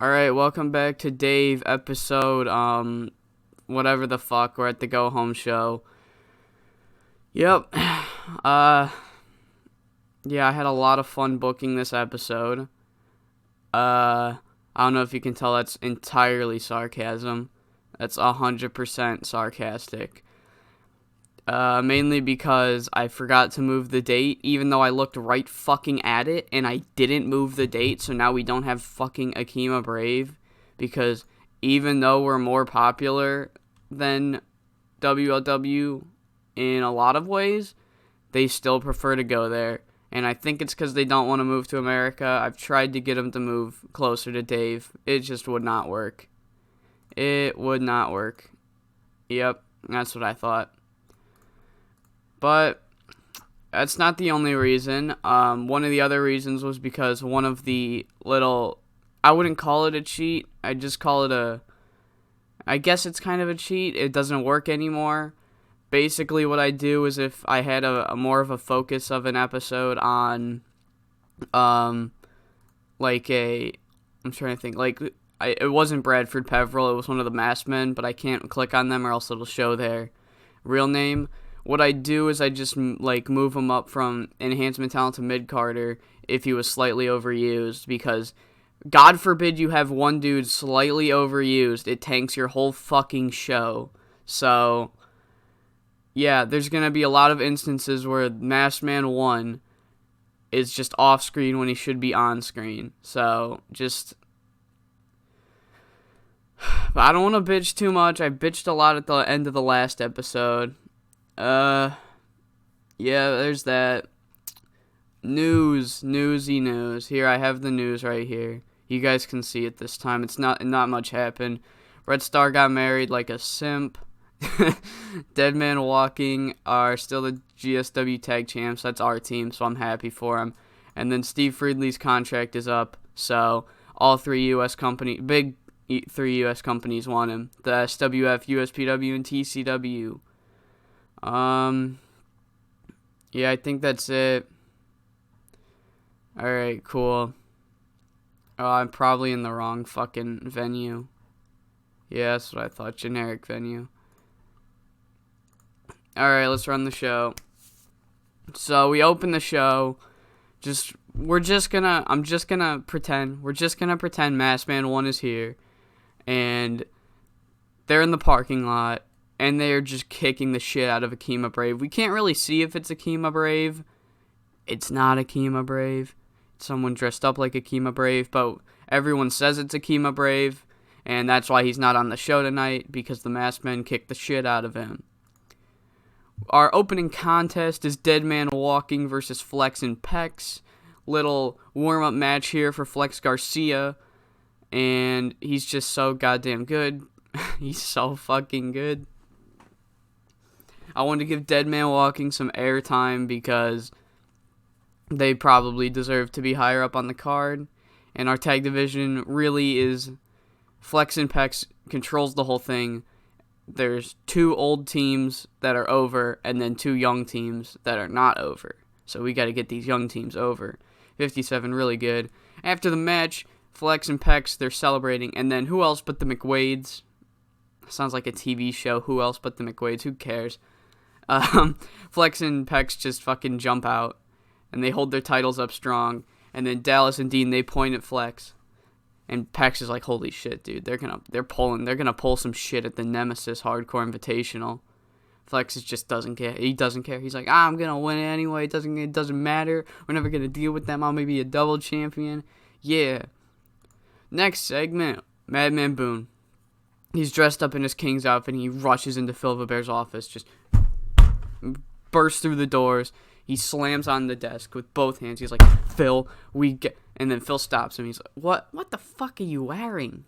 Alright, welcome back to Dave episode, whatever the fuck, we're at the Go Home show. Yep, yeah, I had a lot of fun booking this episode. I don't know if you can tell that's entirely sarcasm. That's 100% sarcastic. Mainly because I forgot to move the date, even though I looked right fucking at it, and I didn't move the date, so now we don't have fucking Akima Brave, because even though we're more popular than WLW in a lot of ways, they still prefer to go there, and I think it's because they don't want to move to America. I've tried to get them to move closer to Dave. It just would not work. It would not work. Yep, that's what I thought. But that's not the only reason. One of the other reasons was because one of the little, I wouldn't call it a cheat. I'd just call it I guess it's kind of a cheat. It doesn't work anymore. Basically what I do is if I had a more of a focus of an episode on, I'm trying to think, it wasn't Bradford Peveril, it was one of the masked men, but I can't click on them or else it'll show their real name. What I do is I just, move him up from enhancement talent to mid-carder if he was slightly overused, because God forbid you have one dude slightly overused, it tanks your whole fucking show. So, yeah, there's going to be a lot of instances where Masked Man 1 is just off-screen when he should be on-screen. So, but I don't want to bitch too much. I bitched a lot at the end of the last episode. Yeah, there's that. Newsy news. Here, I have the news right here. You guys can see it this time. It's not much happened. Red Star got married like a simp. Dead Man Walking are still the GSW tag champs. That's our team, so I'm happy for him. And then Steve Friedley's contract is up, so all three U.S. big three U.S. companies want him. The SWF, USPW, and TCW. Yeah, I think that's it. Alright, cool. Oh, I'm probably in the wrong fucking venue. Yeah, that's what I thought. Generic venue. Alright, let's run the show. So, we open the show. We're just gonna pretend Masked Man 1 is here. And they're in the parking lot. And they're just kicking the shit out of Akima Brave. We can't really see if it's Akima Brave. It's not Akima Brave. It's someone dressed up like Akima Brave, but everyone says it's Akima Brave, and that's why he's not on the show tonight, because the Masked Men kicked the shit out of him. Our opening contest is Dead Man Walking versus Flex and Pex. Little warm-up match here for Flex Garcia, and he's just so goddamn good. He's so fucking good. I want to give Dead Man Walking some airtime because they probably deserve to be higher up on the card. And our tag division really is Flex and Pex controls the whole thing. There's two old teams that are over and then two young teams that are not over. So we got to get these young teams over. 57 really good. After the match, Flex and Pex, they're celebrating. And then who else but the McWades? Sounds like a TV show. Who else but the McWades? Who cares? Flex and Pex just fucking jump out, and they hold their titles up strong, and then Dallas and Dean, they point at Flex, and Pex is like, holy shit, dude, they're gonna pull some shit at the Nemesis Hardcore Invitational. Flex just doesn't care. He doesn't care. He's like, I'm gonna win it anyway. It doesn't matter. We're never gonna deal with them. I'll maybe a double champion. Yeah. Next segment, Madman Boone. He's dressed up in his King's outfit, and he rushes into Phil Bear's office, just bursts through the doors. He slams on the desk with both hands. He's like, Phil, and then Phil stops him. He's like, what the fuck are you wearing?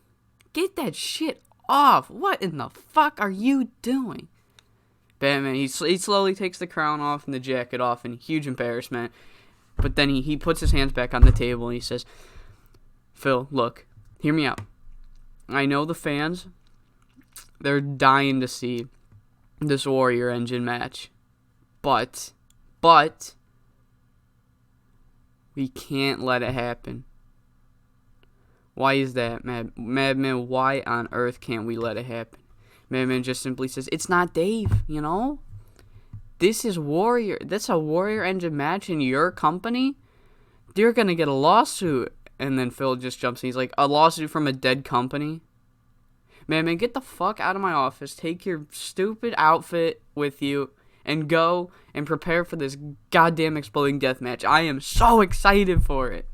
Get that shit off. What in the fuck are you doing? Batman, he slowly takes the crown off and the jacket off in huge embarrassment. But then he puts his hands back on the table and he says, Phil, look, hear me out. I know the fans, they're dying to see this Warrior Engine match. But we can't let it happen. Why is that, Madman? Why on earth can't we let it happen? Madman just simply says, it's not Dave, you know? This is Warrior. That's a Warrior Engine match in your company? You're gonna get a lawsuit. And then Phil just jumps in. He's like, a lawsuit from a dead company? Man, get the fuck out of my office. Take your stupid outfit with you and go and prepare for this goddamn exploding death match. I am so excited for it.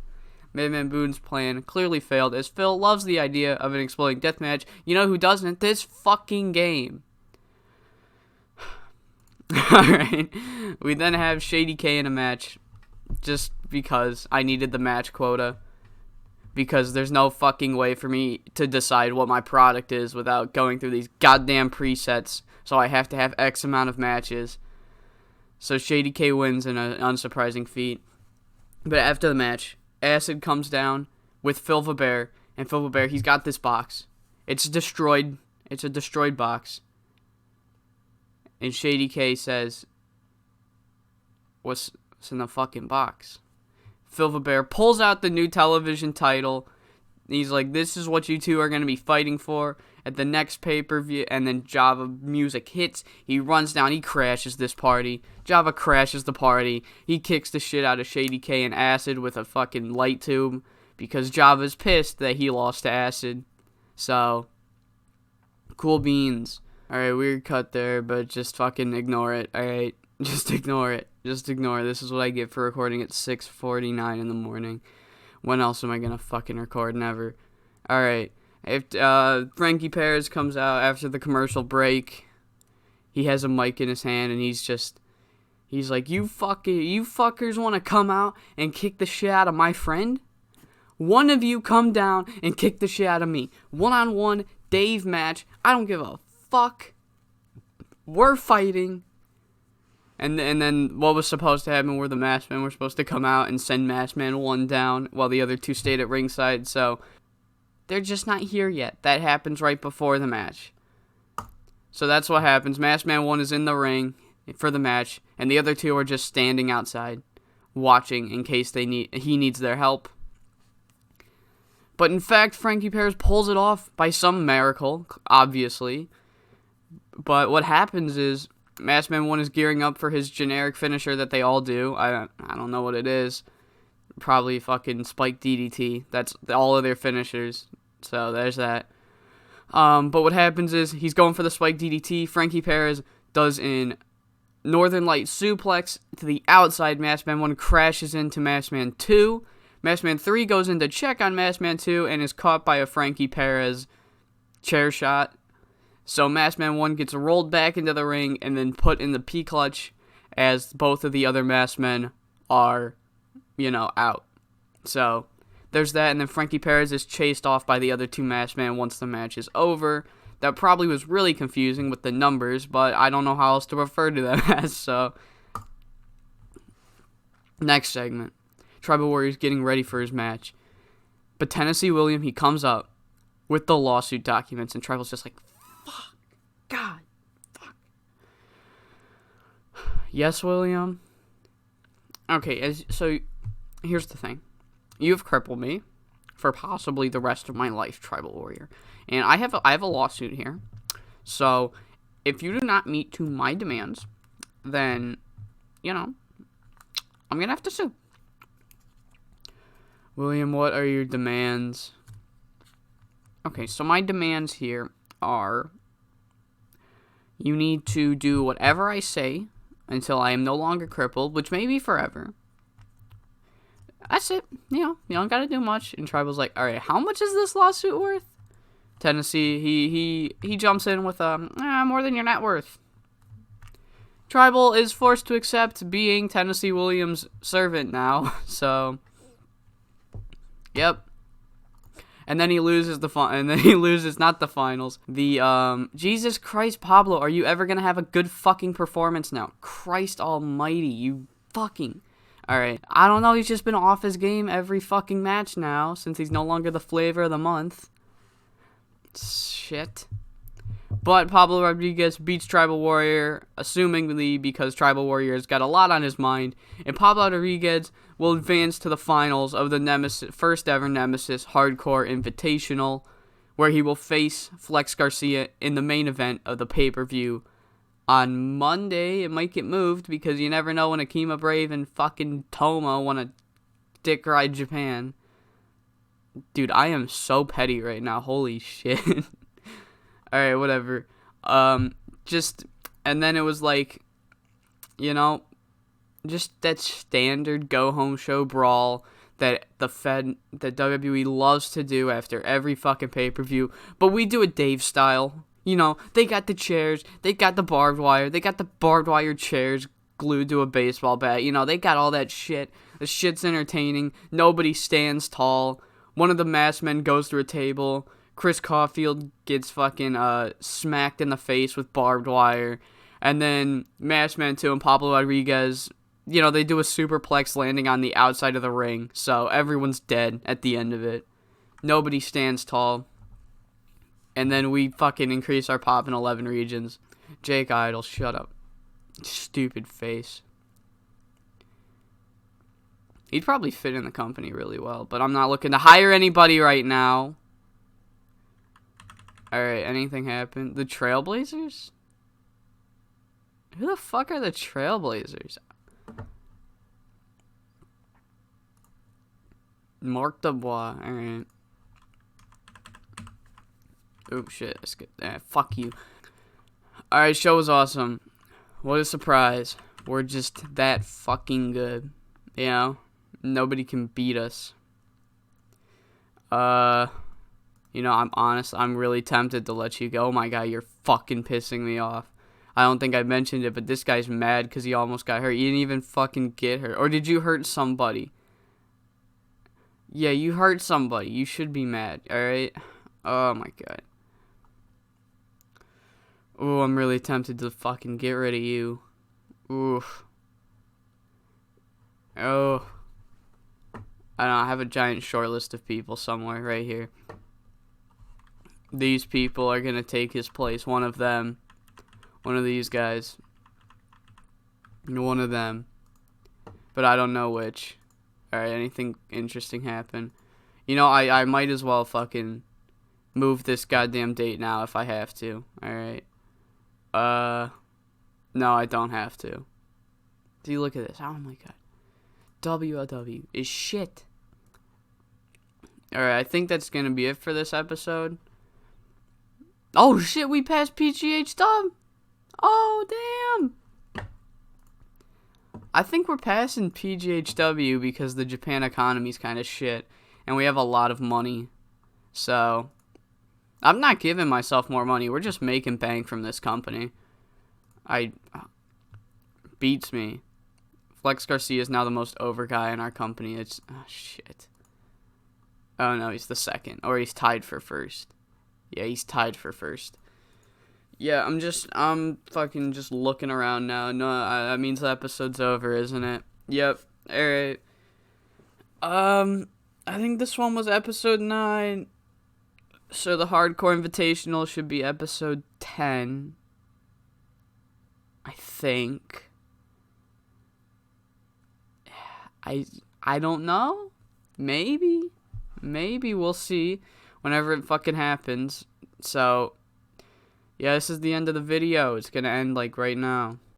Madman Boone's plan clearly failed, as Phil loves the idea of an exploding death match. You know who doesn't? This fucking game. Alright. We then have Shady K in a match, just because I needed the match quota. Because there's no fucking way for me to decide what my product is without going through these goddamn presets. So I have to have X amount of matches. So Shady K wins in an unsurprising feat. But after the match, Acid comes down with Phil Bear. And Phil Bear, he's got this box. It's destroyed. It's a destroyed box. And Shady K says, what's in the fucking box? Phil Bear pulls out the new television title. He's like, this is what you two are going to be fighting for at the next pay-per-view. And then Java music hits. He runs down. He crashes this party. Java crashes the party. He kicks the shit out of Shady K and Acid with a fucking light tube. Because Java's pissed that he lost to Acid. So, cool beans. Alright, weird cut there, but just fucking ignore it. Alright, just ignore it. Just ignore it. This is what I get for recording at 6:49 in the morning. When else am I gonna fucking record? Never. Alright. If Frankie Perez comes out after the commercial break, he has a mic in his hand and he's like, you fuckers wanna come out and kick the shit out of my friend? One of you come down and kick the shit out of me. One-on-one Dave match. I don't give a fuck. We're fighting. And then what was supposed to happen were the Masked Men were supposed to come out and send Masked Man 1 down while the other two stayed at ringside. So they're just not here yet. That happens right before the match. So that's what happens. Masked Man 1 is in the ring for the match, and the other two are just standing outside watching in case he needs their help. But in fact, Frankie Perez pulls it off by some miracle, obviously. But what happens is Masked Man 1 is gearing up for his generic finisher that they all do. I don't know what it is. Probably fucking Spike DDT. That's all of their finishers. So there's that. But what happens is he's going for the Spike DDT. Frankie Perez does an Northern Light suplex to the outside. Masked Man 1 crashes into Masked Man 2. Masked Man 3 goes in to check on Masked Man 2 and is caught by a Frankie Perez chair shot. So Masked Man 1 gets rolled back into the ring and then put in the P-clutch as both of the other Masked Men are, out. So there's that, and then Frankie Perez is chased off by the other two Masked Men once the match is over. That probably was really confusing with the numbers, but I don't know how else to refer to them as, so. Next segment. Tribal Warrior's getting ready for his match. But Tennessee William, he comes up with the lawsuit documents, and Tribal's just like, God, fuck. Yes, William? Okay, so here's the thing. You've crippled me for possibly the rest of my life, Tribal Warrior. And I have a lawsuit here. So, if you do not meet to my demands, then, I'm going to have to sue. William, what are your demands? Okay, so my demands here are, you need to do whatever I say until I am no longer crippled, which may be forever. That's it. You don't gotta do much. And Tribal's like, alright, how much is this lawsuit worth? Tennessee, he jumps in with, more than your net worth. Tribal is forced to accept being Tennessee Williams' servant now, so, yep. And then he loses not the finals. Jesus Christ, Pablo, are you ever gonna have a good fucking performance now? Christ almighty, you fucking. Alright, I don't know, he's just been off his game every fucking match now, since he's no longer the flavor of the month. Shit. But Pablo Rodriguez beats Tribal Warrior, assumingly because Tribal Warrior has got a lot on his mind. And Pablo Rodriguez will advance to the finals of the first ever Nemesis Hardcore Invitational, where he will face Flex Garcia in the main event of the pay-per-view on Monday. It might get moved because you never know when Akima Brave and fucking Toma want to dick ride Japan. Dude, I am so petty right now. Holy shit. Alright, whatever. And then it was like, just that standard go-home show brawl that WWE loves to do after every fucking pay-per-view. But we do it Dave style. They got the chairs, they got the barbed wire, they got the barbed wire chairs glued to a baseball bat. They got all that shit. The shit's entertaining. Nobody stands tall. One of the masked men goes through a table. Chris Caulfield gets fucking smacked in the face with barbed wire. And then Masked Man 2 and Pablo Rodriguez, they do a superplex landing on the outside of the ring. So everyone's dead at the end of it. Nobody stands tall. And then we fucking increase our pop in 11 regions. Jake Idol, shut up. Stupid face. He'd probably fit in the company really well, but I'm not looking to hire anybody right now. Alright, anything happened? The Trailblazers? Who the fuck are the Trailblazers? Mark Dubois, alright. Oh shit, let's get that. Fuck you. Alright, show was awesome. What a surprise. We're just that fucking good. Nobody can beat us. I'm honest, I'm really tempted to let you go. Oh my god, you're fucking pissing me off. I don't think I mentioned it, but this guy's mad because he almost got hurt. You didn't even fucking get hurt. Or did you hurt somebody? Yeah, you hurt somebody. You should be mad, alright? Oh my god. Oh, I'm really tempted to fucking get rid of you. Oof. Oh. I don't know, I have a giant short list of people somewhere right here. These people are gonna take his place. One of them. One of these guys. One of them. But I don't know which. Alright, anything interesting happen? I might as well fucking move this goddamn date now if I have to. Alright. No, I don't have to. See, look at this. Oh my god. WLW is shit. Alright, I think that's gonna be it for this episode. Oh shit, we passed PGH Dub. Oh damn. I think we're passing PGHW because the Japan economy's kind of shit and we have a lot of money. So I'm not giving myself more money. We're just making bank from this company. Beats me. Flex Garcia is now the most over guy in our company. It's shit. Oh no, he's the second, or he's tied for first. Yeah, he's tied for first. Yeah, I'm fucking just looking around now. No, that means the episode's over, isn't it? Yep. All right. I think this one was episode 9. So the Hardcore Invitational should be episode 10. I think. I don't know. Maybe we'll see whenever it fucking happens. So yeah, this is the end of the video. It's gonna end like right now.